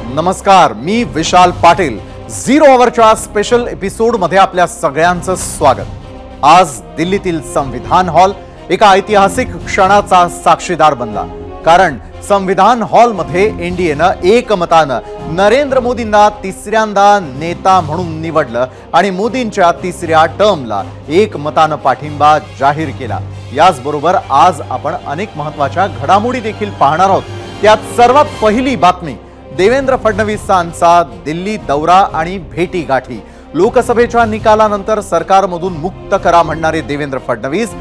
नमस्कार, मी Vishal Patil. Zero अवरच्या special episode मध्ये आपल्या सगळ्यांचं स्वागत। आज दिल्लीतील संविधान हॉल एका ऐतिहासिक क्षणाचा साक्षीदार बनला, कारण संविधान हॉल मध्ये एनडीएनं एकमतानं नरेंद्र मोदींना तिसऱ्यांदा नेता म्हणून निवडलं आणि मोदींच्या तिसऱ्या टर्मला एकमतानं पाठिंबा जाहीर केला। याचबरोबर आज आपण अनेक महत्त्वाच्या घडामोडी देखील पाहणार आहोत। त्यात सर्वात पहिली बातमी देवेंद्र फडणवीसांचा दिल्ली दौरा आणि भेटीगाठी। लोकसभेच्या निकालानंतर सरकारमधून मुक्त करा म्हणणारे देवेंद्र फडणवीस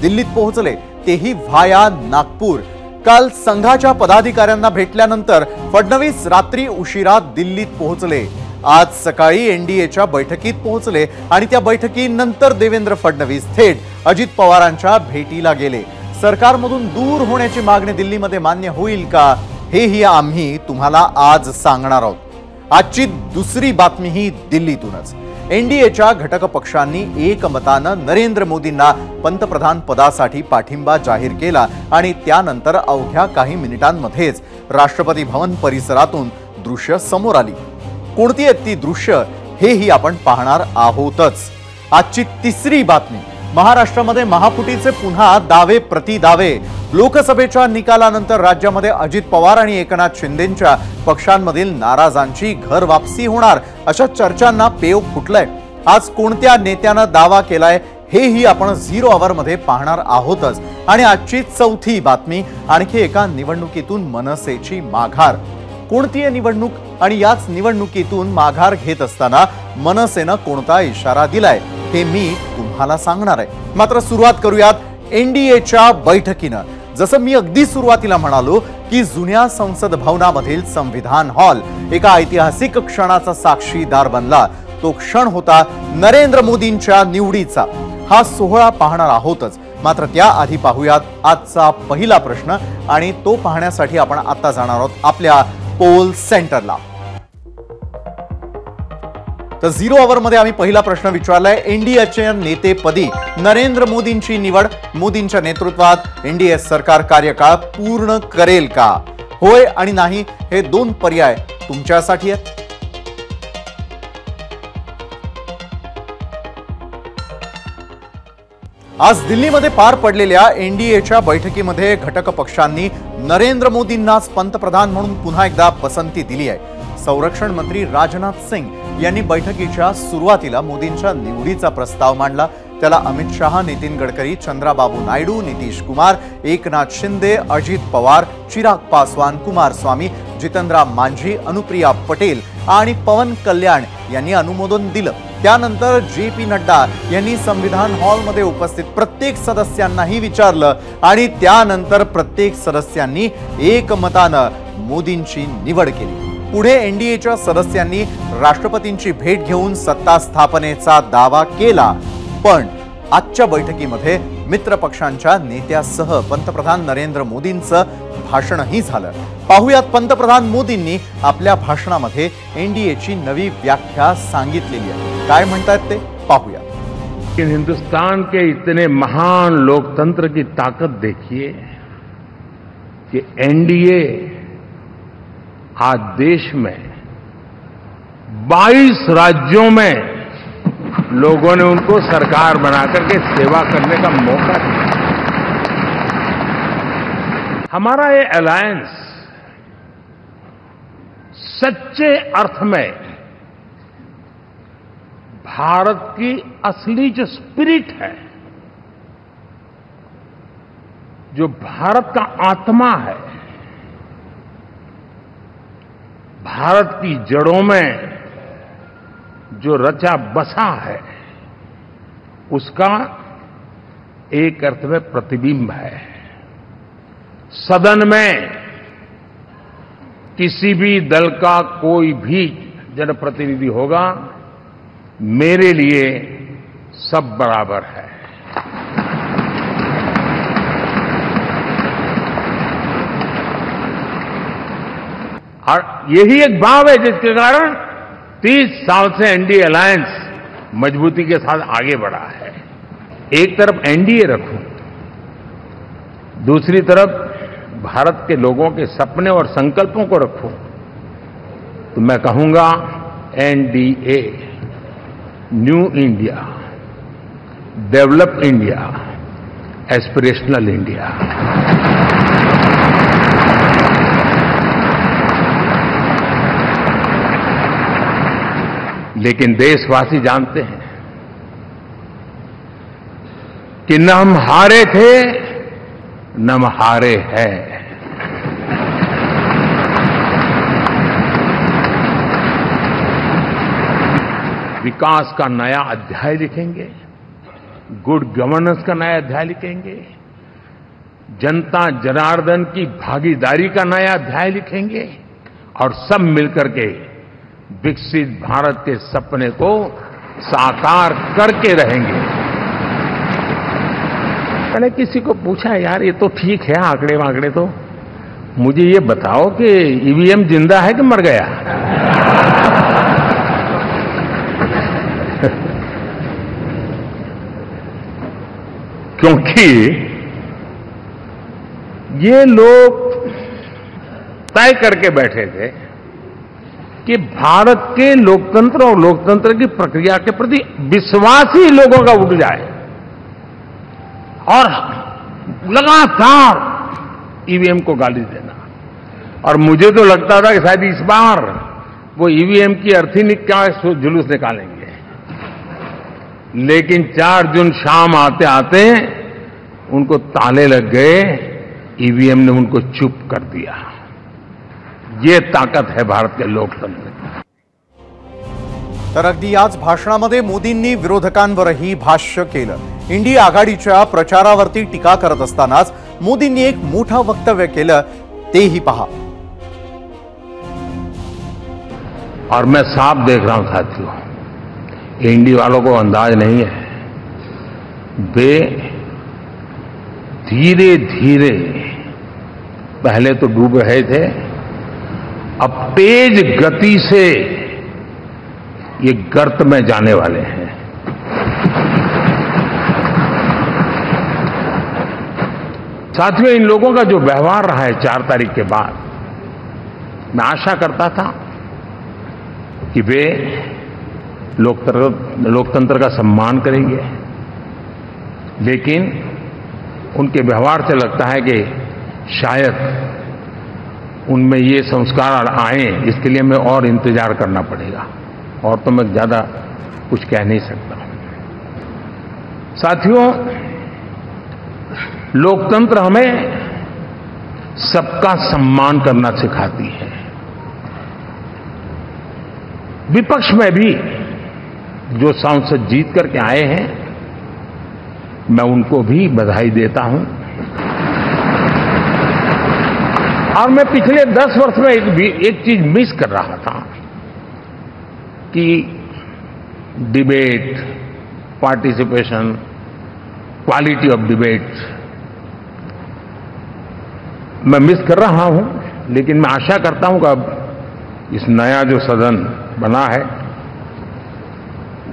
दिल्लीत पोहोचले, तेही व्हाया नागपूर। काल संघाच्या पदाधिकाऱ्यांना भेटल्यानंतर फडणवीस रात्री उशिरा दिल्लीत पोहोचले। आज सकाळी एनडीएच्या बैठकीत पोहोचले आणि त्या बैठकीनंतर देवेंद्र फडणवीस थेट अजित पवारांच्या भेटीला गेले। सरकारमधून दूर होण्याची मागणी दिल्लीमध्ये मान्य होईल का, हेही आम्ही तुम्हाला आज सांगणार आहोत। आजची दुसरी बातमी ही दिल्लीतूनच। एनडीएच्या घटक पक्षांनी एकमतानं नरेंद्र मोदींना पंतप्रधान पदासाठी पाठिंबा जाहीर केला आणि त्यानंतर अवघ्या काही मिनिटांमध्येच राष्ट्रपती भवन परिसरातून दृश्य समोर आली। कोणती आहेत ती दृश्य, हेही आपण पाहणार आहोतच। आजची तिसरी बातमी, महाराष्ट्रामध्ये महाफुटीचे पुन्हा दावे प्रतिदावे। लोकसभेच्या निकालानंतर राज्यामध्ये अजित पवार आणि एकनाथ शिंदेंच्या पक्षांमधील नाराजांची घर वापसी होणार अशा चर्चांना पेव फुटलंय। आज कोणत्या नेत्यानं दावा केलाय हेही आपण झिरो अवर मध्ये पाहणार आहोतच। आणि आजची चौथी बातमी, आणखी एका निवडणुकीतून मनसेची माघार। कोणती आहे निवडणूक आणि याच निवडणुकीतून माघार घेत असताना मनसेनं कोणता इशारा दिलाय हे मी तुम्हाला सांगणार आहे। मात्र सुरुवात करूयात एनडीएच्या बैठकीनं। जसं मी अगदी सुरुवातीला म्हणालो की जुन्या संसद भवनामधील संविधान हॉल एका ऐतिहासिक क्षणाचा साक्षीदार बनला। तो क्षण होता नरेंद्र मोदींच्या निवडीचा। हा सोहळा पाहणार आहोतच, मात्र त्याआधी पाहूयात आजचा पहिला प्रश्न, आणि तो पाहण्यासाठी आपण आता जाणार आहोत आपल्या पोल सेंटरला। तर झिरो अवर मध्ये आम्ही पहिला प्रश्न विचारलाय, एनडीएच्या नेतेपदी नरेंद्र मोदींची निवड, मोदींच्या नेतृत्वात एनडीए सरकार कार्यकाळ पूर्ण करेल का? होय आणि नाही हे दोन पर्याय तुमच्यासाठी आहेत। आज दिल्लीमध्ये पार पडलेल्या एनडीएच्या बैठकीमध्ये घटक पक्षांनी नरेंद्र मोदींनाच पंतप्रधान म्हणून पुन्हा एकदा पसंती दिली आहे। संरक्षण मंत्री राजनाथ सिंग यांनी बैठकीच्या सुरुवातीला मोदींच्या निवडीचा प्रस्ताव मांडला। त्याला अमित शहा, नितीन गडकरी, चंद्राबाबू नायडू, नितीश कुमार, एकनाथ शिंदे, अजित पवार, चिराग पासवान, कुमारस्वामी, जितेंद्र मांझी, अनुप्रिया पटेल आणि पवन कल्याण यांनी अनुमोदन दिलं। त्यानंतर जे.पी. नड्डा यांनी संविधान हॉलमध्ये उपस्थित प्रत्येक सदस्यांनाही विचारलं आणि त्यानंतर प्रत्येक सदस्यांनी एकमतानं मोदींची निवड केली। पुढे एनडीएच्या सदस्यांनी राष्ट्रपतींची भेट घेऊन सत्ता स्थापनेचा दावा केला। पण आजच्या बैठकीमध्ये मित्र पक्षांच्या नेत्यासह पंतप्रधान नरेंद्र मोदींचं भाषणही झालं। पाहुयात पंतप्रधान मोदींनी आपल्या भाषणामध्ये एनडीएची नवी व्याख्या सांगितलेली आहे। काय म्हणतात ते पाहुयात। हिंदुस्तान के इतने महान लोकतंत्र की ताकत देखिए कि एनडीए आज देश में 22 राज्यों में लोगों ने उनको सरकार बनाकर के सेवा करने का मौका दिया। हमारा ये अलायंस सच्चे अर्थ में भारत की असली जो स्पिरिट है, जो भारत का आत्मा है, भारत की जड़ों में जो रचा बसा है, उसका एक अर्थ में प्रतिबिंब है। सदन में किसी भी दल का कोई भी जनप्रतिनिधि होगा, मेरे लिए सब बराबर है। और यही एक भाव है जिसके कारण 30 साल से एनडीए अलायंस मजबूती के साथ आगे बढ़ा है। एक तरफ एनडीए रखूं, दूसरी तरफ भारत के लोगों के सपने और संकल्पों को रखूं, तो मैं कहूंगा NDA, new India, develop India, aspirational India. लेकिन देशवासी जानते हैं कि न हम हारे थे न हम हारे हैं। विकास का नया अध्याय लिखेंगे, गुड गवर्नेंस का नया अध्याय लिखेंगे, जनता जनार्दन की भागीदारी का नया अध्याय लिखेंगे और सब मिलकर के विकसित भारत के सपने को साकार करके रहेंगे। मैंने किसी को पूछा, यार ये तो ठीक है आंकड़े वांकड़े, तो मुझे ये बताओ कि ईवीएम जिंदा है कि मर गया? क्योंकि ये लोग तय करके बैठे थे कि भारत के लोकतंत्र और लोकतंत्र की प्रक्रिया के प्रति विश्वास ही लोगों का उठ जाए, और लगातार ईवीएम को गाली देना। और मुझे तो लगता था कि शायद इस बार वो ईवीएम की अर्थी का जुलूस निकालेंगे, लेकिन 4 जून शाम आते आते उनको ताले लग गए, ईवीएम ने उनको चुप कर दिया। ये ताकद है भारत के लोकतंत्र की। तर अगदी याच भाषणामध्ये मोदींनी विरोधकांवरही भाष्य केलं। इंडिया आघाडीच्या प्रचारावरती टीका करत असतानाच मोदींनी एक मोठं वक्तव्य केलं, तेही पहा। और मैं साफ देख रहा हूं साथियों, एनडीए वालों को अंदाज नहीं है, वे धीरे धीरे पहले तो डूब रहे थे, अब तेज गति से ये गर्त में जाने वाले हैं। साथियों, इन लोगों का जो व्यवहार रहा है 4 तारीख के बाद, मैं आशा करता था कि वे लोकतंत्र का सम्मान करेंगे, लेकिन उनके व्यवहार से लगता है कि शायद उनमें ये संस्कार आए, इसके लिए हमें और इंतजार करना पड़ेगा, और तो मैं ज्यादा कुछ कह नहीं सकता। साथियों, लोकतंत्र हमें सबका सम्मान करना सिखाती है। विपक्ष में भी जो सांसद जीत करके आए हैं, मैं उनको भी बधाई देता हूं। और मैं पिछले 10 वर्ष में एक चीज मिस कर रहा था कि debate, participation, quality of debate मैं मिस कर रहा हूं। लेकिन मैं आशा करता हूं कि अब इस नया जो सदन बना है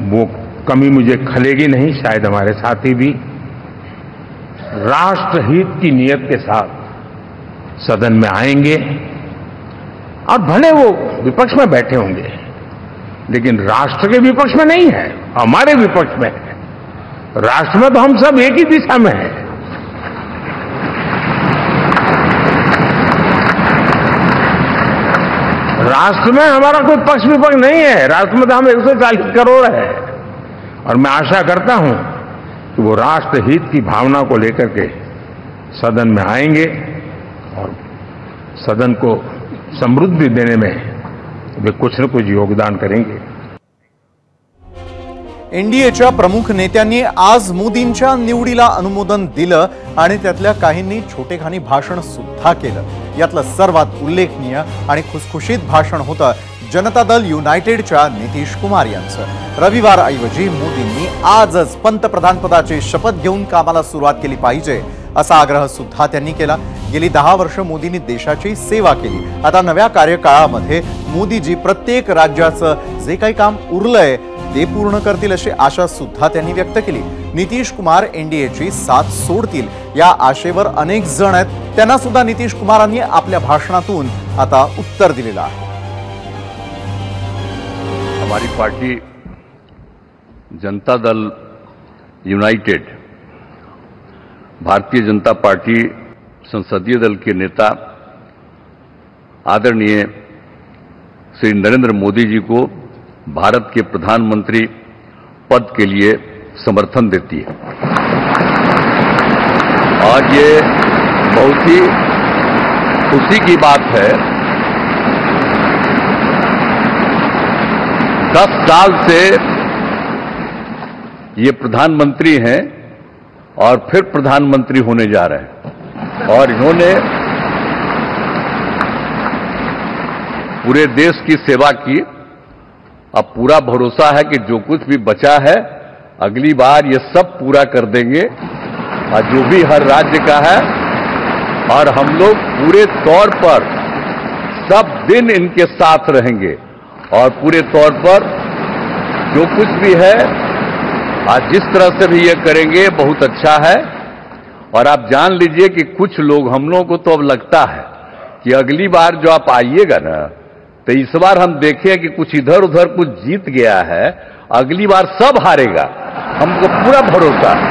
वो कमी मुझे खलेगी नहीं। शायद हमारे साथी भी राष्ट्रहित की नीयत के साथ सदन में आएंगे, और भले वो विपक्ष में बैठे होंगे, लेकिन राष्ट्र के विपक्ष में नहीं है, हमारे विपक्ष में है। राष्ट्र में तो हम सब एक ही दिशा में हैं। राष्ट्र में हमारा कोई पक्ष विपक्ष नहीं है, राष्ट्र में तो हम 140 करोड़ है। और मैं आशा करता हूं कि वो राष्ट्रहित की भावना को लेकर के सदन में आएंगे और सदन को समृद्धि देने में वे कुछ न कुछ योगदान करेंगे। एनडीएच्या प्रमुख नेत्यांनी आज मोदींच्या निवडीला अनुमोदन दिलं आणि त्यातल्या काहींनी छोटेखानी भाषण सुद्धा केलं। यातलं सर्वात उल्लेखनीय आणि खुसखुशीत भाषण होतं जनता दल युनायटेडच्या नितीश कुमार यांचं। रविवारऐवजी मोदींनी आजच पंतप्रधानपदाची शपथ घेऊन कामाला सुरुवात केली पाहिजे असा आग्रह सुद्धा त्यांनी केला। गेली 10 वर्ष मोदींनी देशाची सेवा केली, आता नव्या कार्यकाळामध्ये मोदीजी प्रत्येक राज्याचं जे काही काम उरलंय ते पूर्ण करतील अशी आशा सुद्धा त्यांनी व्यक्त केली। नितीश कुमार एनडीएची साथ सोडतील या आशेवर अनेक जण आहेत, त्यांना सुद्धा नितीश कुमारांनी आपल्या भाषणातून आता उत्तर दिलेलं आहे। हमारी party Janata Dal United, Bharatiya Janata party संसदीय दल के नेता आदरणीय श्री नरेंद्र मोदी जी को भारत के प्रधानमंत्री पद के लिए समर्थन देती है। और ये बहुत ही खुशी की बात है। 10 साल से ये प्रधानमंत्री हैं और फिर प्रधानमंत्री होने जा रहे हैं और इन्होंने पूरे देश की सेवा की। अब पूरा भरोसा है कि जो कुछ भी बचा है अगली बार ये सब पूरा कर देंगे और जो भी हर राज्य का है, और हम लोग पूरे तौर पर सब दिन इनके साथ रहेंगे और पूरे तौर पर जो कुछ भी है आज जिस तरह से भी ये करेंगे बहुत अच्छा है। और आप जान लीजिए कि कुछ लोग, हम लोगों को तो अब लगता है कि अगली बार जो आप आइएगा ना, तो इस बार हम देखें कि कुछ इधर उधर कुछ जीत गया है, अगली बार सब हारेगा, हमको पूरा भरोसा है।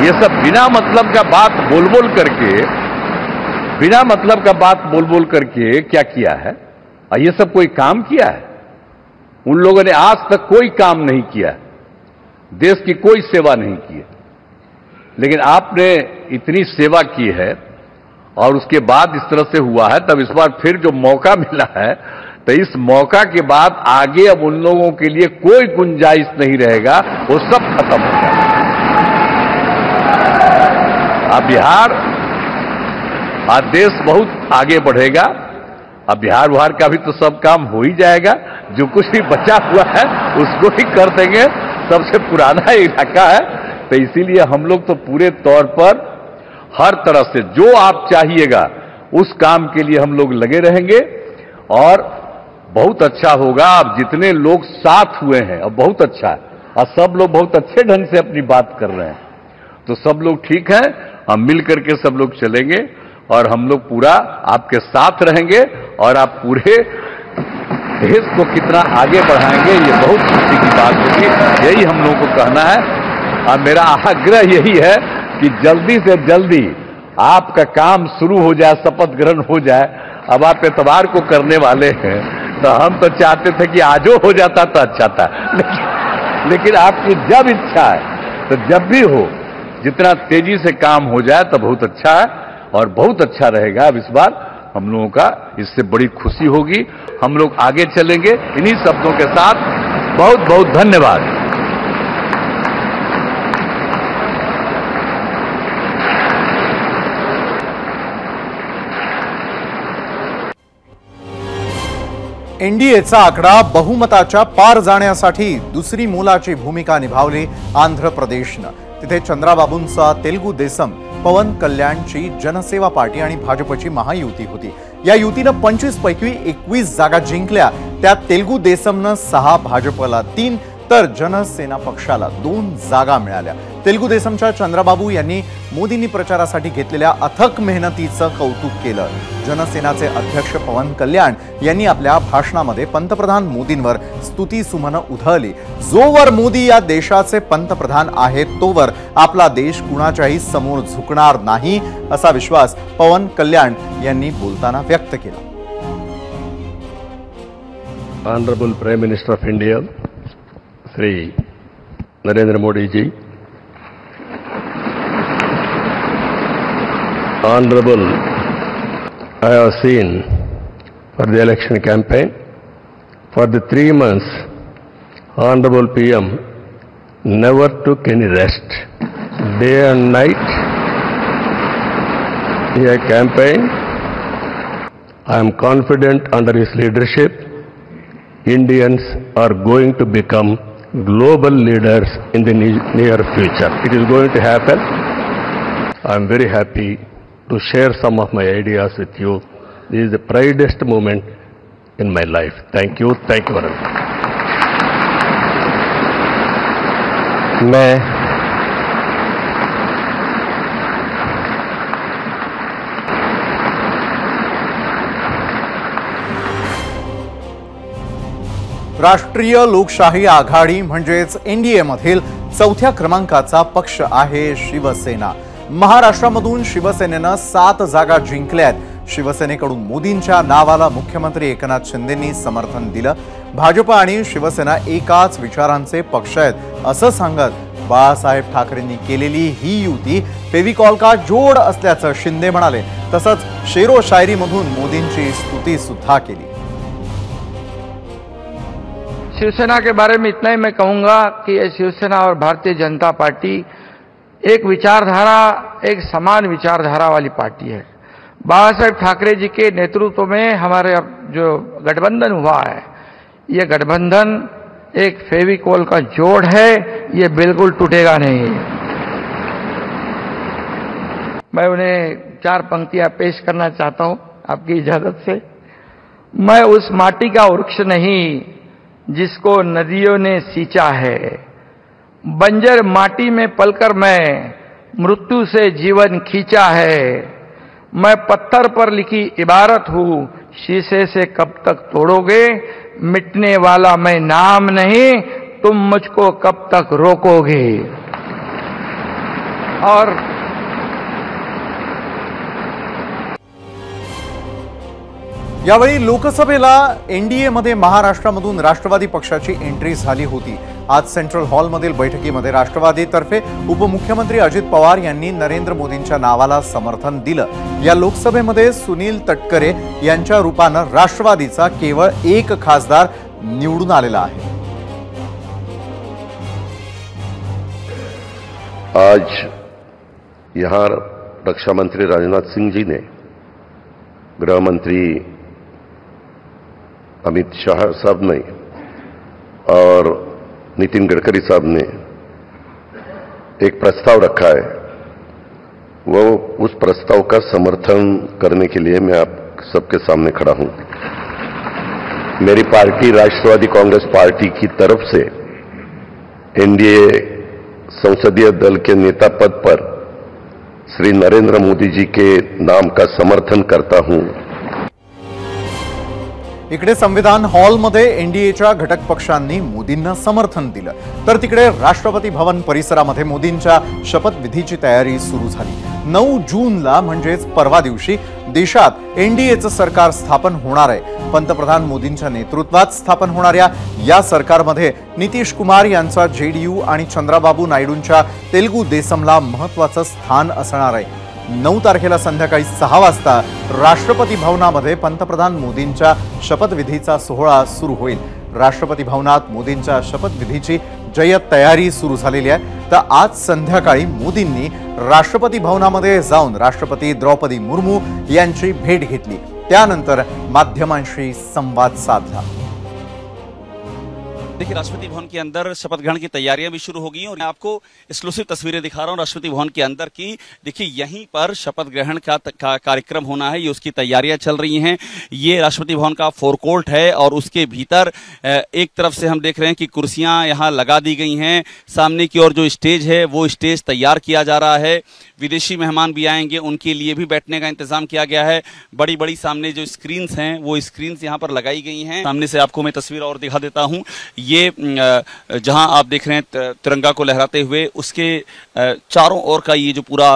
ये सब बिना मतलब का बात बोल बोल करके, बिना मतलब का बात बोल बोल करके क्या किया है? और ये सब कोई काम किया है? उन लोगों ने आज तक कोई काम नहीं किया, देश की कोई सेवा नहीं की है। लेकिन आपने इतनी सेवा की है और उसके बाद इस तरह से हुआ है, तब इस बार फिर जो मौका मिला है, तो इस मौका के बाद आगे अब उन लोगों के लिए कोई गुंजाइश नहीं रहेगा, वो सब खत्म हो जाएगा। अब बिहार, आज देश बहुत आगे बढ़ेगा। अब बिहार का भी तो सब काम हो ही जाएगा, जो कुछ भी बचा हुआ है उसको ही कर देंगे। सबसे पुराना इलाका है, तो इसीलिए हम लोग तो पूरे तौर पर हर तरह से जो आप चाहिएगा उस काम के लिए हम लोग लगे रहेंगे और बहुत अच्छा होगा। अब जितने लोग साथ हुए हैं अब बहुत अच्छा है और सब लोग बहुत अच्छे ढंग से अपनी बात कर रहे हैं, तो सब लोग ठीक है। हम मिल करके सब लोग चलेंगे और हम लोग पूरा आपके साथ रहेंगे और आप पूरे देश को कितना आगे बढ़ाएंगे ये बहुत खुशी की बात होगी। यही हम लोगों को कहना है और मेरा आग्रह यही है कि जल्दी से जल्दी आपका काम शुरू हो जाए, शपथ ग्रहण हो जाए। अब आप एतवार को करने वाले हैं, तो हम तो चाहते थे कि आजो हो जाता तो अच्छा था, लेकिन आपकी जब इच्छा है तो जब भी हो, जितना तेजी से काम हो जाए तो बहुत अच्छा है और बहुत अच्छा रहेगा। अब इस बार हम लोगों का इससे बड़ी खुशी होगी। हम लोग आगे चलेंगे इन्हीं शब्दों के साथ। बहुत बहुत धन्यवाद। एनडीएचा आकडा बहुमताच्या पार जाण्यासाठी दुसरी मोलाची भूमिका निभावली आंध्र प्रदेशनं। तिथे चंद्राबाबूंचा तेलुगू देसम, पवन कल्याणची जनसेवा पार्टी आणि भाजपची महायुती होती। या युतीनं 25 पैकी 21 जागा जिंकल्या। त्यात तेलुगू देसमनं 6, भाजपला 3 तर जनसेना पक्षाला 2 जागा मिळाल्या। तेलुगू देसमच्या चंद्राबाबू यांनी मोदींनी प्रचारासाठी घेतलेल्या अथक मेहनतीचं कौतुक केलं। जनसेनाचे अध्यक्ष पवन कल्याण यांनी आपल्या भाषणामध्ये पंतप्रधान मोदींवर स्तुतीसुमनं उधळली। जोवर मोदी या देशाचे पंतप्रधान आहेत तोवर आपला देश कुणाच्याही समोर झुकणार नाही, असा विश्वास पवन कल्याण यांनी बोलताना व्यक्त केला। Honorable Prime Minister of India, Shri Narendra Modi ji, Honorable, I have seen for the election campaign, for the 3 months, Honorable PM never took any rest. Day and night, he campaigned. I am confident under his leadership, Indians are going to become global leaders in the near future. It is going to happen. I am very happy to share some of my ideas with you. This is the proudest moment in my life. Thank you. Thank you very much. मैं राष्ट्रीय लोकशाही आघाडी म्हणजेच NDA मधील चौथ्या क्रमांकाचा पक्ष आहे शिवसेना। महाराष्ट्रामधून शिवसेनेनं 7 जागा जिंकल्यात। शिवसेनेकडून मोदींच्या नावाला मुख्यमंत्री एकनाथ शिंदेंनी समर्थन दिलं। भाजप आणि शिवसेना एकाच विचारांचे पक्ष आहेत असं सांगत बाळासाहेब ठाकरेंनी केलेली ही युती फेविकॉल का जोड असल्याचं शिंदे म्हणाले। तसंच शेरो शायरीमधून मोदींची स्तुती सुद्धा केली। शिवसेना के बारे में इतना ही मैं कहूंगा कि ये शिवसेना और भारतीय जनता पार्टी एक विचारधारा, एक समान विचारधारा वाली पार्टी है। बाळासाहेब ठाकरे जी के नेतृत्व में हमारे जो गठबंधन हुआ है, ये गठबंधन एक फेविकोल का जोड़ है, ये बिल्कुल टूटेगा नहीं। मैं उन्हें 4 पंक्तियां पेश करना चाहता हूं आपकी इजाजत से। मैं उस माटी का वृक्ष नहीं जिसको नदियों ने सींचा है, बंजर माटी में पलकर मैं मृत्यु से जीवन खींचा है। मैं पत्थर पर लिखी इबारत हूं, शीशे से कब तक तोड़ोगे, मिटने वाला मैं नाम नहीं, तुम मुझको कब तक रोकोगे। और यावेळी लोकसभेला एनडीए मध्ये महाराष्ट्रामधून राष्ट्रवादी पक्षाची एंट्री झाली होती। आज सेंट्रल हॉलमधील बैठकीमध्ये राष्ट्रवादीतर्फे उपमुख्यमंत्री अजित पवार यांनी नरेंद्र मोदींच्या नावाला समर्थन दिलं। या लोकसभेमध्ये सुनील तटकरे यांच्या रूपानं राष्ट्रवादीचा केवळ एक खासदार निवडून आलेला आहे। आज यहाँ रक्षा मंत्री राजनाथ सिंह जी ने, गृह मंत्री अमित शाह साहब ने और नितिन गडकरी साहब ने एक प्रस्ताव रखा है। वो उस प्रस्ताव का समर्थन करने के लिए मैं आप सबके सामने खड़ा हूं। मेरी पार्टी राष्ट्रवादी कांग्रेस पार्टी की तरफ से एनडीए संसदीय दल के नेता पद पर श्री नरेंद्र मोदी जी के नाम का समर्थन करता हूं। इकडे संविधान हॉलमध्ये एनडीएच्या घटक पक्षांनी मोदींना समर्थन दिलं, तर तिकडे राष्ट्रपती भवन परिसरामध्ये मोदींच्या शपथविधीची तयारी सुरू झाली। 9 जूनला म्हणजेच परवा दिवशी देशात एनडीएचं सरकार स्थापन होणार आहे। पंतप्रधान मोदींच्या नेतृत्वात स्थापन होणाऱ्या या सरकारमध्ये नितीश कुमार यांचा जेडीयू आणि चंद्राबाबू नायडूंच्या तेलुगू देसमला महत्त्वाचं स्थान असणार आहे। 9 तारखेला संध्याकाळी 6 वाजता राष्ट्रपती भवनामध्ये पंतप्रधान मोदींच्या शपथविधीचा सोहळा सुरू होईल। राष्ट्रपती भवनात मोदींच्या शपथविधीची जय्यत तयारी सुरू झालेली आहे। तर आज संध्याकाळी मोदींनी राष्ट्रपती भवनामध्ये जाऊन राष्ट्रपती द्रौपदी मुर्मू यांची भेट घेतली, त्यानंतर माध्यमांशी संवाद साधला। देखिए, राष्ट्रपति भवन के अंदर शपथ ग्रहण की तैयारियां भी शुरू हो गई हैं और मैं आपको एक्सक्लूसिव तस्वीरें दिखा रहा हूं राष्ट्रपति भवन के अंदर की। देखिए, यहीं पर शपथ ग्रहण का कार्यक्रम होना है, ये उसकी तैयारियां चल रही हैं। ये राष्ट्रपति भवन का फोरकोर्ट है और उसके भीतर एक तरफ से हम देख रहे हैं कि कुर्सियां यहां लगा दी गई हैं। सामने की ओर जो स्टेज है वो स्टेज तैयार किया जा रहा है। विदेशी मेहमान भी आएंगे, उनके लिए भी बैठने का इंतजाम किया गया है। बड़ी बड़ी सामने जो स्क्रीन्स हैं वो स्क्रीन्स यहाँ पर लगाई गई हैं। सामने से आपको मैं तस्वीर और दिखा देता हूँ। ये जहां आप देख रहे हैं तिरंगा को लहराते हुए, उसके चारों ओर का ये जो पूरा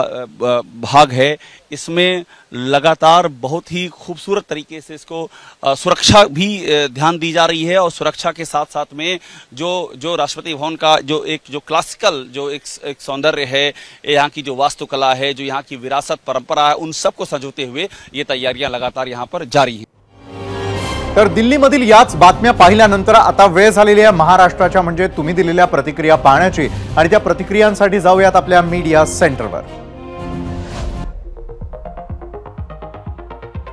भाग है, इसमें लगातार बहुत ही खूबसूरत तरीके से इसको सुरक्षा भी ध्यान दी जा रही है। और सुरक्षा के साथ साथ में जो राष्ट्रपति भवन का जो क्लासिकल जो एक सौंदर्य है, यहाँ की जो वास्तुकला है, जो यहाँ की विरासत परंपरा है, उन सबको संजोते हुए ये तैयारियां लगातार यहाँ पर जारी हैं। तर दिल्लीमधील याच बातम्या पाहिल्यानंतर आता वेळ झालेली आहे महाराष्ट्राच्या म्हणजे तुम्ही दिलेल्या प्रतिक्रिया पाहण्याची, आणि त्या प्रतिक्रियांसाठी जाऊयात आपल्या मीडिया सेंटरवर।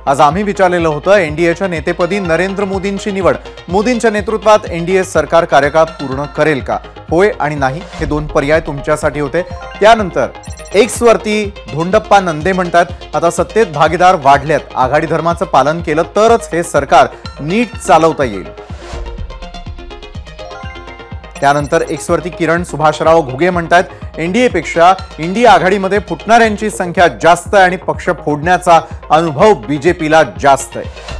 आज आम्ही विचारलेलं होतं एनडीएच्या नेतेपदी नरेंद्र मोदींची निवड, मोदींच्या नेतृत्वात एनडीए सरकार कार्यकाळ पूर्ण करेल का? होय आणि नाही हे 2 पर्याय तुमच्यासाठी होते। त्यानंतर एक्स वरती धोंडप्पा नंदे म्हणतात आता सत्तेत भागीदार वाढल्यात, आघाडी धर्माचं पालन केलं तरच हे सरकार नीट चालवता येईल। त्यानंतर एक्स वरती किरण सुभाषराव घुगे म्हणतात एनडीए पेक्षा इंडिया आघाडीमध्ये फुटणाऱ्यांची संख्या जास्त आहे आणि पक्ष फोडण्याचा अनुभव बीजेपीला जास्त आहे।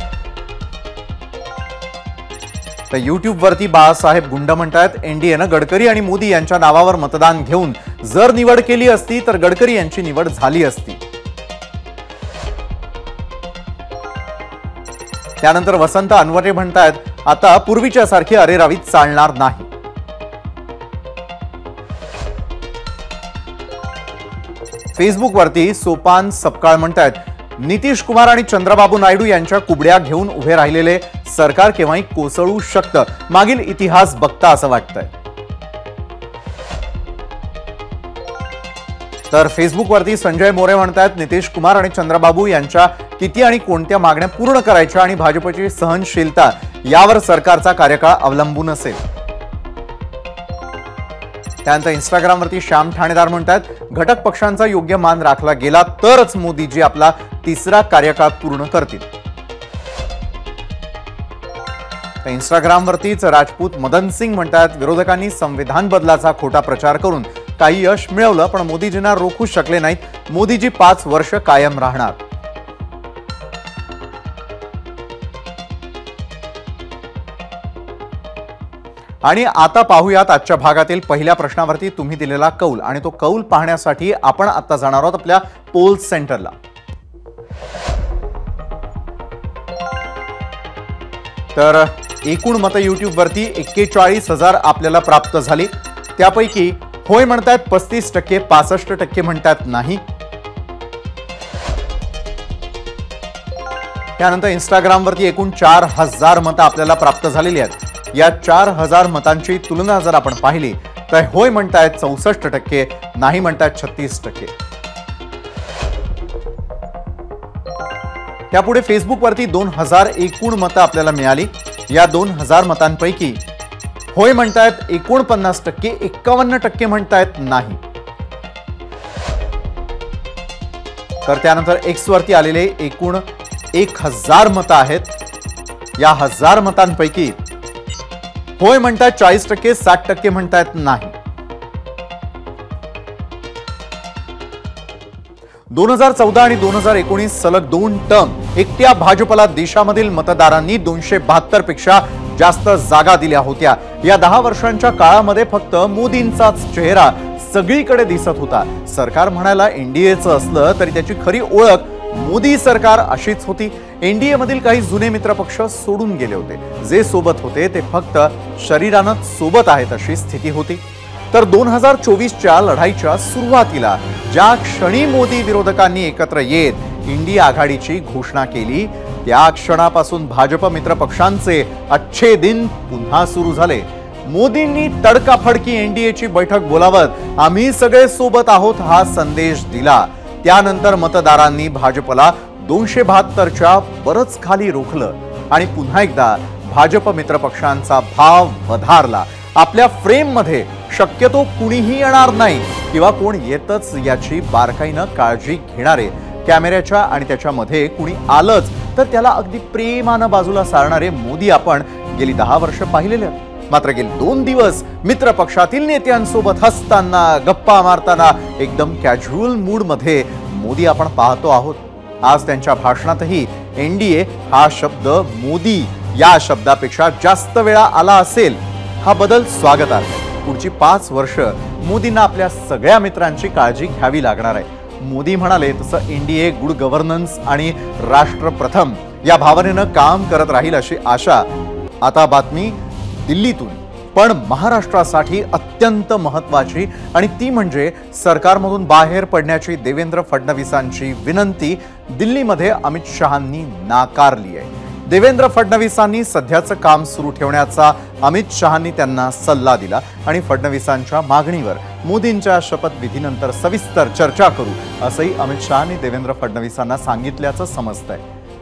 तर युट्यूबवरती बाळासाहेब गुंड म्हणतात, एनडीएनं गडकरी आणि मोदी यांच्या नावावर मतदान घेऊन जर निवड केली असती तर गडकरी यांची निवड झाली असती. त्यानंतर वसंत अनवरे म्हणतात, आता पूर्वीच्या सारखी अरेरावीत चालणार नाही. फेसबुकवरती सोपान सपकाळ म्हणतात, नितीश कुमार आणि चंद्रबाबू नायडू यांच्या कुबड्या घेऊन उभे राहिलेले सरकार केव्हाही कोसळू शकतं, मागील इतिहास बघता असं वाटतंय. तर फेसबुकवरती संजय मोरे म्हणतात, नितीश कुमार आणि चंद्रबाबू यांच्या किती आणि कोणत्या मागण्या पूर्ण करायच्या आणि भाजपची सहनशीलता यावर सरकारचा कार्यकाळ अवलंबून असेल. त्यानंतर इंस्टाग्रामवरती श्याम ठाणेदार म्हणतात, घटक पक्षांचा योग्य मान राखला गेला तरच मोदीजी आपला तिसरा कार्यकाळ पूर्ण करतील. इंस्टाग्रामवरतीच राजपूत मदन सिंग म्हणतात, विरोधकांनी संविधान बदलाचा खोटा प्रचार करून काही यश मिळवलं पण मोदीजींना रोखू शकले नाहीत. मोदीजी 5 वर्ष कायम राहणार. आणि आता पाहूयात आजच्या भागातील पहिल्या प्रश्नावरती तुम्ही दिलेला कौल, आणि तो कौल पाहण्यासाठी आपण आता जाणार आहोत आपल्या पोल सेंटरला. तर एकूण मतं युट्यूबवरती 41,000 आपल्याला प्राप्त झाली. त्यापैकी होय म्हणतात 35%, 65% म्हणतात नाही. त्यानंतर इंस्टाग्रामवरती एकूण 4,000 मतं आपल्याला प्राप्त झालेली आहेत. या 4,000 मतांची तुलना जर आपण पाहिली तर होय म्हणतायत 64%, नाही म्हणतायत 36%. त्यापुढे फेसबुकवरती 2,000 एकूण मतं आपल्याला मिळाली. या 2,000 मतांपैकी होय म्हणतायत 49%, 51% म्हणतायत नाही. तर त्यानंतर एक्स वरती आलेले एकूण 1,000 मतं आहेत. या 1,000 मतांपैकी होय म्हणतात 40%, 60% म्हणतात नाही. 2014 आणि 2019 सलग 2 टर्म एकट्या भाजपला देशामधील मतदारांनी 272 पेक्षा जास्त जागा दिल्या होत्या. या 10 वर्षांच्या काळामध्ये फक्त मोदींचाच चेहरा सगळीकडे दिसत होता. सरकार म्हणायला एनडीएचं असलं तरी त्याची खरी ओळख मोदी सरकार अशीच होती. एनडीए मधील काही जुने मित्रपक्ष सोडून गेले होते. जे सोबत होते ते फक्त शरीरानं सोबत आहेत अशी स्थिती होती. तर 2024च्या लढाईच्या सुरुवातीला ज्या क्षणी मोदी विरोधकांनी एकत्र येत इंडिया आघाडीची घोषणा केली, त्या क्षणापासून भाजप मित्रपक्षांचे अच्छे दिन पुन्हा सुरू झाले. मोदींनी तडकाफडकी एनडीएची बैठक बोलावत आम्ही सगळे सोबत आहोत हा संदेश दिला. त्यानंतर मतदारांनी भाजपला 272च्या बरच खाली रोखलं आणि पुन्हा एकदा भाजप मित्रपक्षांचा भाव वधारला. आपल्या फ्रेममध्ये शक्यतो कुणीही येणार नाही किंवा कोण येतच याची बारकाईनं काळजी घेणारे, कॅमेऱ्याच्या आणि त्याच्यामध्ये कुणी आलंच तर त्याला अगदी प्रेमानं बाजूला सारणारे मोदी आपण गेली 10 वर्ष पाहिलेले आहेत. मात्र गेली 2 दिवस मित्र पक्षातील नेत्यांसोबत हसताना, गप्पा मारताना एकदम कॅज्युअल मूड मध्ये मोदी आपण पाहतो आहोत. आज त्यांच्या भाषणातही एनडीए हा शब्द मोदी या शब्दापेक्षा जास्त वेळा आला असेल. हा बदल स्वागतार्ह. पुढची 5 वर्ष मोदींना आपल्या सगळ्या मित्रांची काळजी घ्यावी लागणार आहे. मोदी म्हणाले तसं एनडीए गुड गव्हर्नन्स आणि राष्ट्र प्रथम या भावनेनं काम करत राहील अशी आशा. आता बातमी दिल्लीतून, पण महाराष्ट्रासाठी अत्यंत महत्त्वाची, आणि ती म्हणजे सरकारमधून बाहेर पडण्याची देवेंद्र फडणवीसांची विनंती दिल्लीमध्ये अमित शहांनी नाकारली आहे. देवेंद्र फडणवीसांनी सध्याचं काम सुरू ठेवण्याचा अमित शहांनी त्यांना सल्ला दिला आणि फडणवीसांच्या मागणीवर मोदींच्या शपथविधीनंतर सविस्तर चर्चा करू असंही अमित शहांनी देवेंद्र फडणवीसांना सांगितल्याचं समजतंय.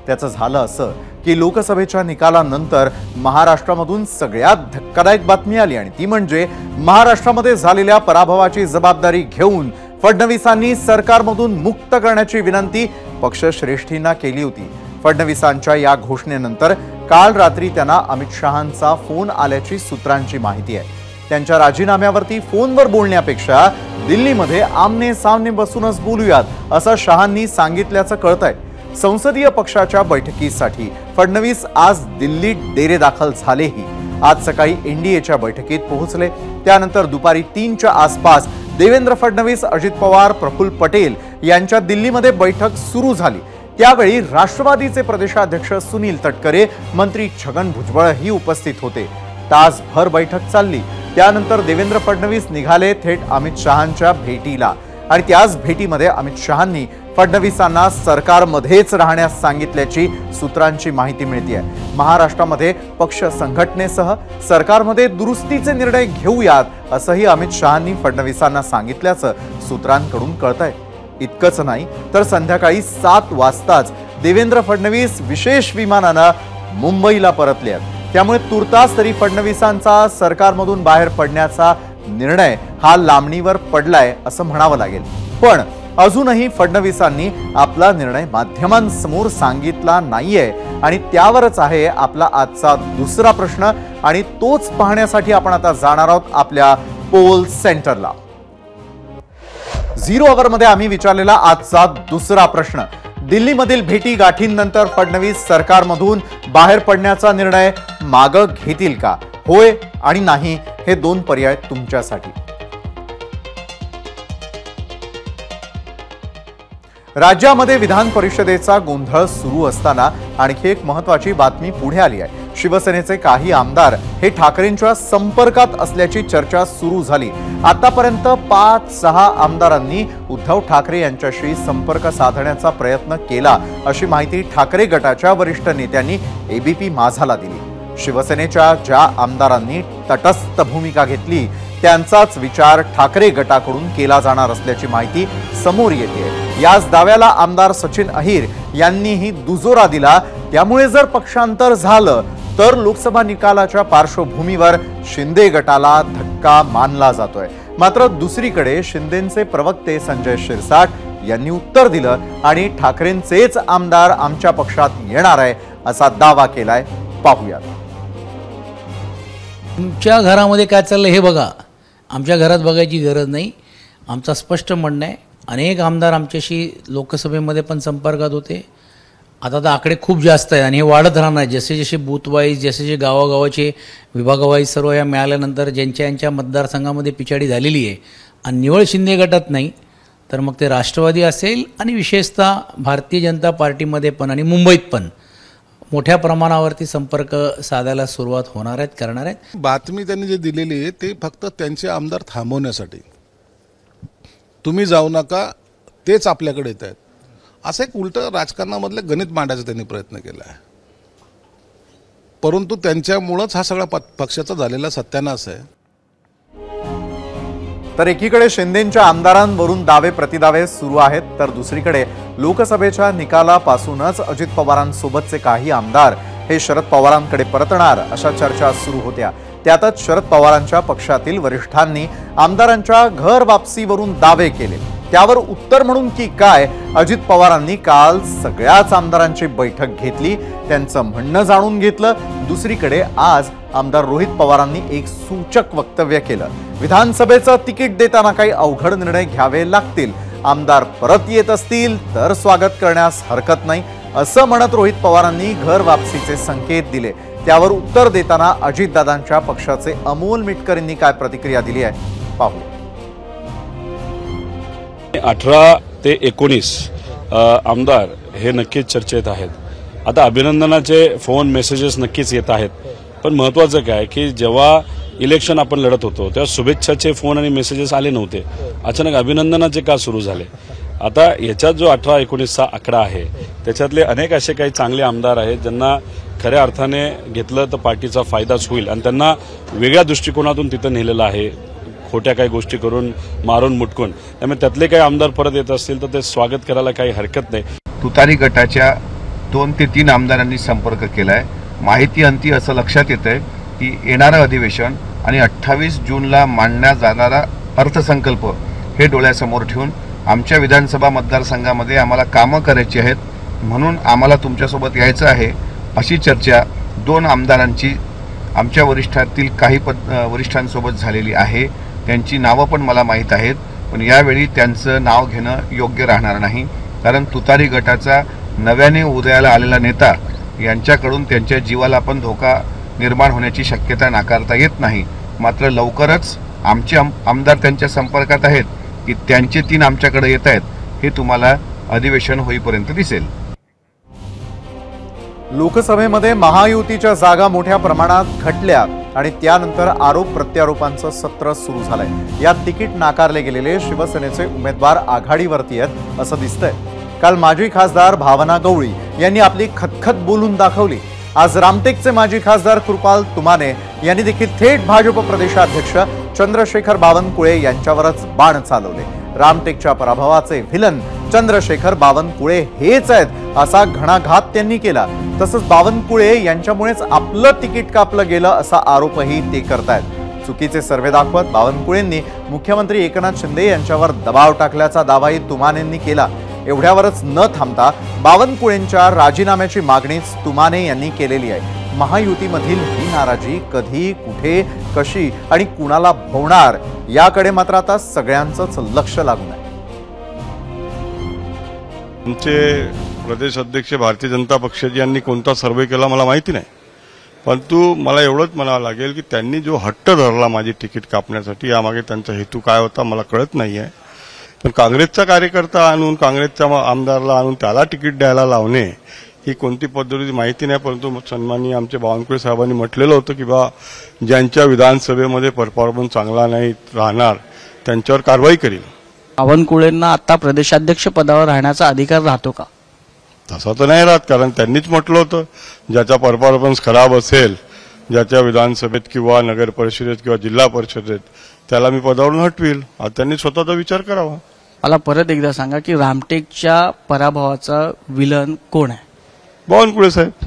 त्याचं झालं असं की लोकसभेच्या निकालानंतर महाराष्ट्रामधून सगळ्यात धक्कादायक बातमी आली, आणि ती म्हणजे महाराष्ट्रामध्ये झालेल्या पराभवाची जबाबदारी घेऊन फडणवीसांनी सरकारमधून मुक्त करण्याची विनंती पक्षश्रेष्ठींना केली होती. फडणवीसांच्या या घोषणेनंतर काल रात्री त्यांना अमित शहांचा फोन आल्याची सूत्रांची माहिती आहे. त्यांच्या राजीनाम्यावरती फोनवर बोलण्यापेक्षा दिल्लीमध्ये आमने सामने बसूनच बोलूयात असं शहांनी सांगितल्याचं कळतंय. संसदीय पक्षाच्या बैठकीसाठी फडणवीस आज दिल्लीत डेरेदाखल झालेही. आज सकाळी एनडीएच्या बैठकीत पोहोचले। त्यानंतर दुपारी 3च्या आसपास देवेंद्र फडणवीस, अजित पवार, प्रफुल्ल पटेल यांच्या दिल्लीमध्ये बैठक सुरू झाली। त्यावेळी राष्ट्रवादीचे प्रदेशाध्यक्ष सुनील तटकरे, मंत्री छगन भुजबळही उपस्थित होते। तासभर बैठक चालली। त्यानंतर देवेंद्र फडणवीस निघाले थेट अमित शहांच्या भेटीला आणि त्याच भेटीमध्ये अमित शहांनी फडणवीसांना सरकारमध्येच राहण्यास सांगितल्याची सूत्रांची माहिती मिळते। महाराष्ट्रामध्ये पक्ष संघटनेसह सरकारमध्ये दुरुस्तीचे निर्णय घेऊयात असंही अमित शहांनी फडणवीसांना सांगितल्याचं सूत्रांकडून कळतंय। इतकंच नाही तर संध्याकाळी 7 वाजताच देवेंद्र फडणवीस विशेष विमानानं मुंबईला परतले आहेत। त्यामुळे तुर्तास तरी फडणवीसांचा सरकारमधून बाहेर पडण्याचा निर्णय हा लांबणीवर पडलाय असं म्हणावं लागेल। पण अजूनही फडणवीसांनी आपला निर्णय माध्यमांसमोर सांगितला नाहीये आणि त्यावरच आहे आपला आजचा दुसरा प्रश्न आणि तोच पाहण्यासाठी आपण आता जाणार आहोत आपल्या पोल सेंटरला। 0 अवरमध्ये आम्ही विचारलेला आजचा दुसरा प्रश्न, दिल्लीमधील भेटी गाठींनंतर फडणवीस सरकारमधून बाहेर पडण्याचा निर्णय मागे घेतील का? होय आणि नाही हे 2 पर्याय तुमच्यासाठी। राज्यामध्ये विधान परिषदेचा गोंधळ सुरू असताना आणखी एक महत्त्वाची बातमी पुढे आली आहे। शिवसेनेचे काही आमदार हे ठाकरेंच्या संपर्कात असल्याची चर्चा सुरू झाली। आतापर्यंत 5-6 आमदारांनी उद्धव ठाकरे यांच्याशी संपर्क साधण्याचा प्रयत्न केला अशी माहिती ठाकरे गटाच्या वरिष्ठ नेत्यांनी एबीपी माझाला दिली। शिवसेनेच्या ज्या आमदारांनी तटस्थ भूमिका घेतली त्यांचाच विचार ठाकरे गटाकडून केला जाणार असल्याची माहिती समोर येते। याच दाव्याला आमदार सचिन अहिर यांनीही दुजोरा दिला। त्यामुळे जर पक्षांतर झालं तर लोकसभा निकालाच्या पार्श्वभूमीवर शिंदे गटाला धक्का मानला जातोय। मात्र दुसरीकडे शिंदेचे प्रवक्ते संजय शिरसाट यांनी उत्तर दिलं आणि ठाकरेंचेच आमदार आमच्या पक्षात येणार आहे असा दावा केलाय। पाहूया। तुमच्या घरामध्ये काय चाललंय हे बघा, आमच्या घरात बघायची गरज नाही। आमचा स्पष्ट म्हणणं आहे, अनेक आमदार आमच्याशी लोकसभेमध्ये पण संपर्कात होते। आता तर आकडे खूप जास्त आहे आणि हे वाढत राहणार। जसे जसे बूथ वाईज, जसे गावागावाचे विभागवाईज सर्व या मिळाल्यानंतर ज्यांच्या मतदारसंघामध्ये पिछाडी झालेली आहे आणि निवळ शिंदे गटात नाही तर मग ते राष्ट्रवादी असेल आणि विशेषतः भारतीय जनता पार्टीमध्ये पण आणि मुंबईत पण मोठ्या प्रमाणावरती संपर्क साधायला सुरुवात होणार आहेत, करणार आहेत। बातमी त्यांनी जे दिलेली आहे ते फक्त त्यांचे आमदार थांबवण्यासाठी, तुम्ही जाऊ नका तेच आपल्याकडे येत आहेत असं एक उलटं राजकारणामधले गणित मांडायचा त्यांनी प्रयत्न केला आहे। परंतु त्यांच्यामुळेच हा सगळा पक्षाचा झालेला सत्यानाश आहे। तर एकीकडे शिंदेच्या आमदारांवरून दावे प्रतिदावे सुरू आहेत तर दुसरीकडे लोकसभेच्या निकालापासूनच अजित पवारांसोबतचे काही आमदार हे शरद पवारांकडे परतणार अशा चर्चा सुरू होत्या। त्यातच शरद पवारांच्या पक्षातील वरिष्ठांनी आमदारांच्या घर वापसीवरून दावे केले। त्यावर उत्तर म्हणून की काय अजित पवारांनी काल सगळ्याच आमदारांची बैठक घेतली, त्यांचं म्हणणं जाणून घेतलं। दुसरीकडे आज आमदार रोहित पवारांनी एक सूचक वक्तव्य केलं। विधानसभेचं तिकीट देताना काही अवघड निर्णय घ्यावे लागतील, आमदार परत येत असतील तर स्वागत करण्यास हरकत नाही असं म्हणत रोहित पवारांनी घर वापसीचे संकेत दिले। त्यावर उत्तर देताना अजितदादांच्या पक्षाचे अमोल मिटकरींनी काय प्रतिक्रिया दिली आहे पाहू। 18 ते 19 आमदार हे नक्कीच चर्चेत आहेत। आता अभिनंदनाचे फोन मेसेजेस नक्कीच येत आहेत, पण महत्त्वाचं काय की जेव्हा इलेक्शन आपण लढत होतो तेव्हा शुभेच्छाचे फोन आणि मेसेजेस आले नव्हते, अचानक अभिनंदनाचे का सुरू झाले। आता याच्यात जो 18-19चा आकडा आहे त्याच्यातले अनेक असे काही चांगले आमदार आहेत ज्यांना खऱ्या अर्थाने घेतलं तर पार्टीचा फायदाच होईल आणि त्यांना वेगळ्या दृष्टिकोनातून तिथं नेलेलं आहे, खोट्या काही गोष्टी करून मारून मुटकून। त्यामुळे त्यातले काही आमदार परत येत असतील तर ते स्वागत करायला काही हरकत नाही। तुतारी गटाच्या 2 ते 3 आमदारांनी संपर्क केलाय। माहिती अंती असं लक्षात येतंय की येणारं अधिवेशन आणि 28 जूनला मांडण्यात जाणारा अर्थसंकल्प हे डोळ्यासमोर ठेवून आमच्या विधानसभा मतदारसंघामध्ये आम्हाला कामं करायची आहेत म्हणून आम्हाला तुमच्यासोबत यायचं आहे अशी चर्चा 2 आमदारांची आमच्या वरिष्ठातील काही वरिष्ठांसोबत झालेली आहे। त्यांची नावं पण मला माहीत आहेत, पण यावेळी त्यांचं नाव घेणं योग्य राहणार नाही, कारण तुतारी गटाचा नव्याने उदयाला आलेला नेता यांच्याकडून त्यांच्या जीवाला पण धोका निर्माण होण्याची शक्यता नाकारता येत नाही. मात्र लवकरच आमचे आमदार त्यांच्या संपर्कात आहेत की त्यांचे 3 आमच्याकडे येत आहेत, हे तुम्हाला अधिवेशन होईपर्यंत दिसेल. लोकसभेमध्ये महायुतीच्या जागा मोठ्या प्रमाणात घटल्या आणि त्यानंतर आरोप प्रत्यारोपांचं सत्र सुरू झालंय. यात तिकीट नाकारले गेलेले शिवसेनेचे उमेदवार आघाडीवरती आहेत असं दिसतंय. काल माजी खासदार भावना गवळी यांनी आपली खतखत बोलून दाखवली. आज रामटेकचे माजी खासदार कृपाल तुमाने यांनी देखील थेट भाजप प्रदेशाध्यक्ष चंद्रशेखर बावनकुळे यांच्यावरच बाण चालवले. रामटेकच्या पराभवाचे व्हिलन चंद्रशेखर बावनकुळे हेच आहेत असा घणाघात त्यांनी केला. तसंच बावनकुळे यांच्यामुळेच आपलं तिकीट कापलं गेलं असा आरोपही ते करतायत. चुकीचे सर्वे दाखवत बावनकुळेंनी मुख्यमंत्री एकनाथ शिंदे यांच्यावर दबाव टाकल्याचा दावाही तुमानेंनी केला. एवढ्यावरच न थांबता बावनकुळेंच्या राजीनाम्याची मागणीच तुमाने यांनी केलेली आहे. महायुतीमधील ही नाराजी कधी, कुठे, कशी आणि कुणाला भोवणार याकडे मात्र आता सगळ्यांचंच लक्ष लागून आहे. आमचे प्रदेश अध्यक्ष भारतीय जनता पक्षाचे यांनी कोणता सर्वे केला मला माहिती नाही, परंतु मला एवढंच म्हणावं लागेल की त्यांनी जो हट्ट धरला माझी तिकीट कापण्यासाठी, यामागे त्यांचा हेतू काय होता मला कळत नाही आहे. पण काँग्रेसचा कार्यकर्ता आणून, काँग्रेसच्या आमदारला आणून त्याला तिकीट द्यायला लावणे ही कोणती पद्धती माहिती नाही. परंतु सन्माननीय आमचे बावनकुळे साहेबांनी म्हटलेलं होतं की बा ज्यांच्या विधानसभेमध्ये परफॉर्मन्स चांगला नाही राहणार त्यांच्यावर कारवाई करील. बावनकुळेंना आता प्रदेशाध्यक्ष पदावर राहण्याचा अधिकार राहतो का? तसा तर नाही राहत, कारण त्यांनीच म्हटलं होतं ज्याचा परफॉर्मन्स खराब असेल, ज्याच्या विधानसभेत किंवा नगर परिषदेत किंवा जिल्हा परिषदेत, त्याला मी पदावरून हटवील. आता त्यांनी स्वतःचा विचार करावा. मला परत एकदा सांगा की रामटेकच्या पराभवाचा विलन कोण आहे? बावनकुळे साहेब.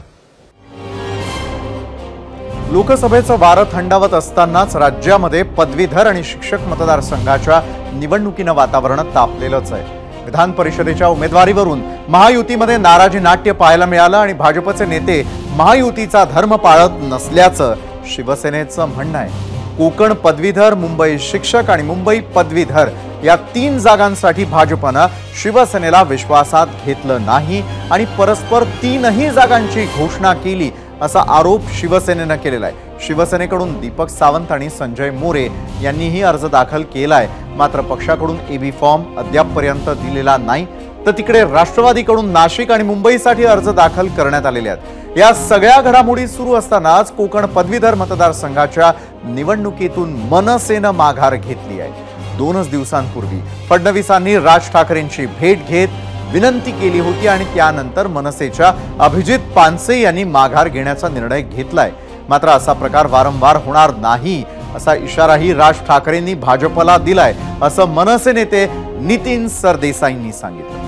लोकसभेचं वारं थंडावत असतानाच राज्यामध्ये पदवीधर आणि शिक्षक मतदारसंघाच्या निवडणुकीनं वातावरण तापलेलंच आहे. विधान परिषदेच्या उमेदवारीवरून महायुतीमध्ये नाराजी नाट्य पाहायला मिळालं आणि भाजपचे नेते महायुतीचा धर्म पाळत नसल्याचं शिवसेनेचं म्हणणं आहे. कोकण पदवीधर, मुंबई शिक्षक आणि मुंबई पदवीधर या 3 जागांसाठी भाजपनं शिवसेनेला विश्वासात घेतलं नाही आणि परस्पर 3ही जागांची घोषणा केली असा आरोप शिवसेनेनं केलेला आहे. शिवसेनेकडून दीपक सावंत आणि संजय मोरे यांनीही अर्ज दाखल केलाय. मात्र पक्षाकडून एबी फॉर्म अद्यापपर्यंत दिलेला नाही. तर तिकडे राष्ट्रवादीकडून नाशिक आणि मुंबईसाठी अर्ज दाखल करण्यात आलेले आहेत. या सगळ्या घडामोडी सुरू असतानाच कोकण पदवीधर मतदारसंघाच्या निवडणुकीतून मनसेनं माघार घेतली आहे. 2 दिवसांपूर्वी फडणवीसांनी राज ठाकरेंची भेट घेत विनंती केली होती आणि त्यानंतर मनसेच्या अभिजित पानसे यांनी माघार घेण्याचा निर्णय घेतलाय. मात्र असा प्रकार वारंवार होणार नाही असा इशाराही राज ठाकरेंनी भाजपला दिलाय असं मनसे नेते नितीन सरदेसाईंनी सांगितलं.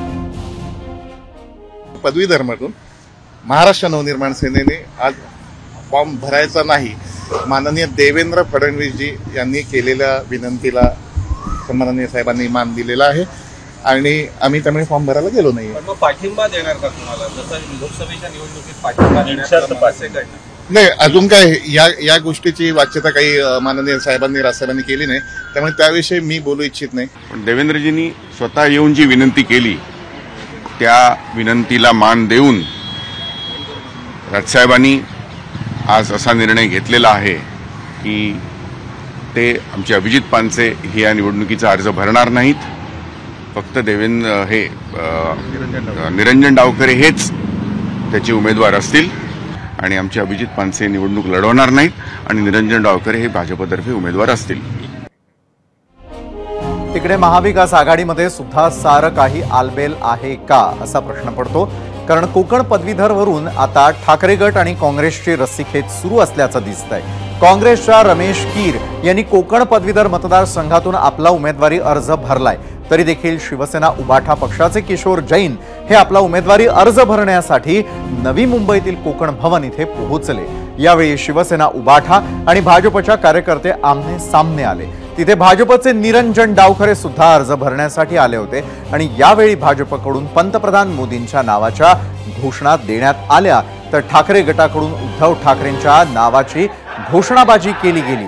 पदवीधरमधून महाराष्ट्र नवनिर्माण सेनेने आज फॉर्म भरायचा नाही, माननीय देवेंद्र फडणवीसजी यांनी केलेल्या विनंतीला सन्माननीय साहेबांनी मान दिलेला आहे आणि आम्ही त्यामुळे फॉर्म भरायला गेलो नाही. पाठिंबा देणार का तुम्हाला? जसं लोकसभेच्या निवडणुकीत पाठिंबा देण्यात नाही, अजून काय या गोष्टीची वाच्यता काही माननीय साहेबांनी राजसाहेबांनी केली नाही, त्यामुळे त्याविषयी मी बोलू इच्छित नाही. पण देवेंद्रजींनी स्वतः येऊन जी विनंती केली त्या विनंतीला मान देऊन राजसाहेबांनी आज असा निर्णय घेतलेला आहे की ते आमचे अभिजित पानसे हे या निवडणुकीचा अर्ज भरणार नाहीत. फक्त निरंजन डावखरे हेच त्याचे उमेदवार असतील आणि आमचे अभिजित पानसे निवडणूक लढवणार नाहीत आणि निरंजन डावखरे हे भाजपतर्फे उमेदवार असतील. तिकडे महाविकास आघाडीमध्ये सुद्धा सारं काही आलबेल आहे का असा प्रश्न पडतो. कारण कोकण पदवीधरवरून आता ठाकरे गट आणि काँग्रेसची रस्सीखेच सुरू असल्याचं दिसतंय. काँग्रेसच्या रमेश कीर यांनी कोकण पदवीधर मतदारसंघातून आपला उमेदवारी अर्ज भरलाय. तरी देखील शिवसेना उबाठा पक्षाचे किशोर जैन हे आपला उमेदवारी अर्ज भरण्यासाठी नवी मुंबईतील कोकण भवन इथे पोहोचले. यावेळी शिवसेना उबाठा आणि भाजपच्या कार्यकर्ते आमने सामने आले. तिथे भाजपचे निरंजन डावखरे सुद्धा अर्ज भरण्यासाठी आले होते आणि यावेळी भाजपकडून पंतप्रधान मोदींच्या नावाच्या घोषणा देण्यात आल्या तर ठाकरे गटाकडून उद्धव ठाकरेंच्या नावाची घोषणाबाजी केली गेली.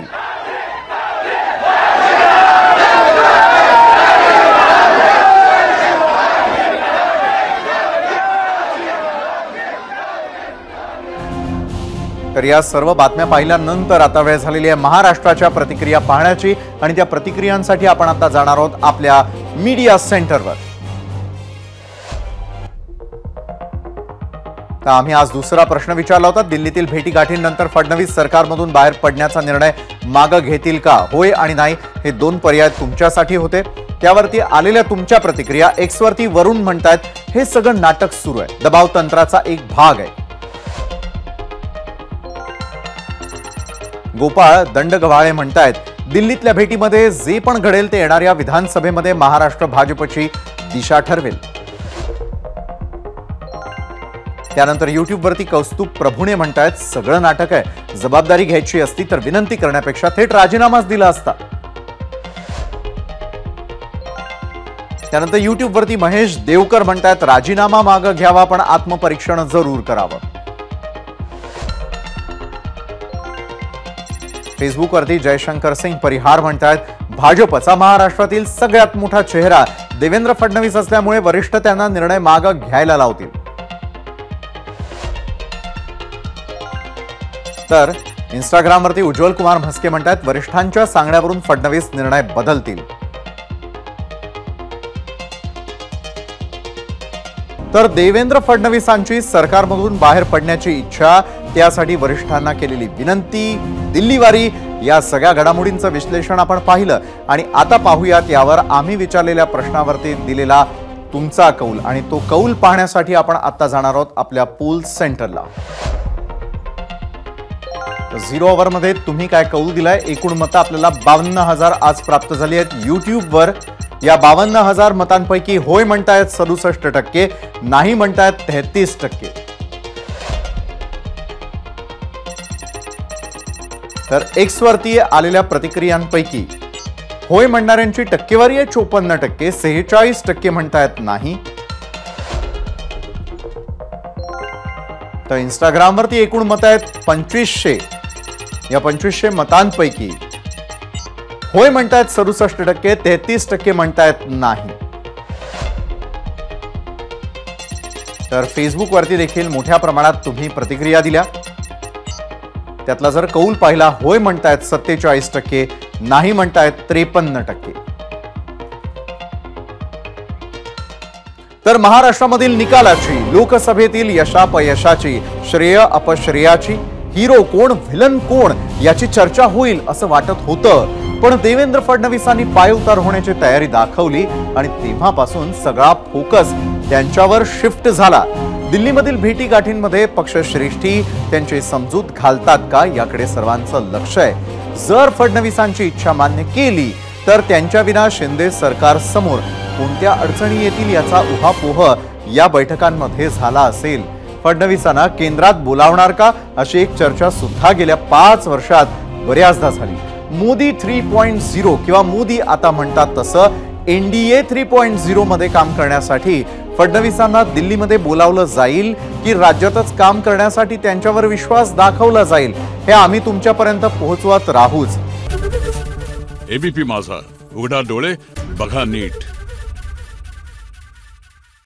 तर या सर्व बातम्या पाहिल्यानंतर आता वेळ झालेली आहे महाराष्ट्राच्या प्रतिक्रिया पाहण्याची आणि त्या प्रतिक्रियांसाठी आपण आता जाणार आहोत आपल्या मीडिया सेंटरवर। तर आम्ही आज दुसरा प्रश्न विचारला होता, दिल्लीतील भेटीगाठींनंतर फडणवीस सरकारमधून बाहेर पडण्याचा निर्णय मागे घेतील का? होय आणि नाही हे दोन पर्याय तुमच्यासाठी होते। त्यावरती आलेल्या तुमच्या प्रतिक्रिया एक्स वरती वरुण म्हणतात हे सगळं नाटक सुरू आहे, दबाव तंत्राचा एक भाग आहे। गोपाळ दंडगव्हाळे म्हणतायत दिल्लीतल्या भेटीमध्ये जे पण घडेल ते येणाऱ्या विधानसभेमध्ये महाराष्ट्र भाजपची दिशा ठरवेल। त्यानंतर युट्यूबवरती कौस्तुभ प्रभूने म्हणतायत सगळं नाटक आहे, जबाबदारी घ्यायची असती तर विनंती करण्यापेक्षा थेट राजीनामाच दिला असता। त्यानंतर युट्यूबवरती महेश देवकर म्हणतायत राजीनामा मागे घ्यावा पण आत्मपरीक्षण जरूर करावं। फेसबुकवरती जयशंकर सिंग परिहार म्हणतायत भाजपचा महाराष्ट्रातील सगळ्यात मोठा चेहरा देवेंद्र फडणवीस असल्यामुळे वरिष्ठ त्यांना निर्णय मागे घ्यायला लावतील। तर इंस्टाग्रामवरती उज्ज्वल कुमार म्हस्के म्हणतात वरिष्ठांच्या सांगण्यावरून फडणवीस निर्णय बदलतील। तर देवेंद्र फडणवीसांची सरकारमधून बाहेर पडण्याची इच्छा, त्यासाठी वरिष्ठांना केलेली विनंती, दिल्लीवारी, या सगळ्या घडामोडींचं विश्लेषण आपण पाहिलं आणि आता पाहूयात यावर आम्ही विचारलेल्या प्रश्नावरती दिलेला तुमचा कौल आणि तो कौल पाहण्यासाठी आपण आता जाणार आहोत आपल्या पोल सेंटरला। 0 ओव्हरमध्ये तुम्ही काय कौल दिलाय? एकूण मतं आपल्याला 52,000 आज प्राप्त झाली आहेत युट्यूबवर। या 52,000 मतांपैकी होय म्हणतायत 67%, नाही म्हणतायत 33%। तर एक्स वरती आलेल्या प्रतिक्रियांपैकी होय म्हणणाऱ्यांची टक्केवारी आहे 54%, 46% म्हणतायत नाही। तर इंस्टाग्रामवरती एकूण मतं आहेत 2500, या 2500 मतांपैकी होय म्हणतायत 67%, 33% म्हणतायत नाही। तर फेसबुकवरती देखील मोठ्या प्रमाणात तुम्ही प्रतिक्रिया दिल्या, त्यातला जर कौल पाहिला होय म्हणतायत 47%, नाही म्हणतायत 53%। तर महाराष्ट्रामधील निकालाची, लोकसभेतील यशापयशाची, श्रेय अपश्रेयाची, हिरो कोण व्हिलन कोण याची चर्चा होईल असं वाटत होतं, पण देवेंद्र फडणवीसांनी पायउतार होण्याची तयारी दाखवली आणि तेव्हापासून सगळा फोकस त्यांच्यावर शिफ्ट झाला। दिल्लीमधील भेटीगाठींमध्ये पक्षश्रेष्ठी त्यांची समजूत घालतात का याकडे सर्वांचं लक्ष आहे। जर फडणवीसांची इच्छा मान्य केली तर त्यांच्या विना शिंदे सरकार समोर कोणत्या अडचणी येतील याचा उहापोह या बैठकांमध्ये झाला असेल। फडणवीसांना केंद्रात बोलावणार का अशी एक चर्चा सुद्धा गेल्या 5 वर्षात बऱ्याचदा झाली। मोदी 3.0 किंवा मोदी आता म्हणतात तसं एनडीए 3.0 मध्ये काम करण्यासाठी फडणवीसांना दिल्लीमध्ये बोलावलं जाईल की राज्यातच काम करण्यासाठी त्यांच्यावर विश्वास दाखवला जाईल हे आम्ही तुमच्यापर्यंत पोहोचवत राहूच। एबीपी माझा, उघडा डोळे बघा नीट।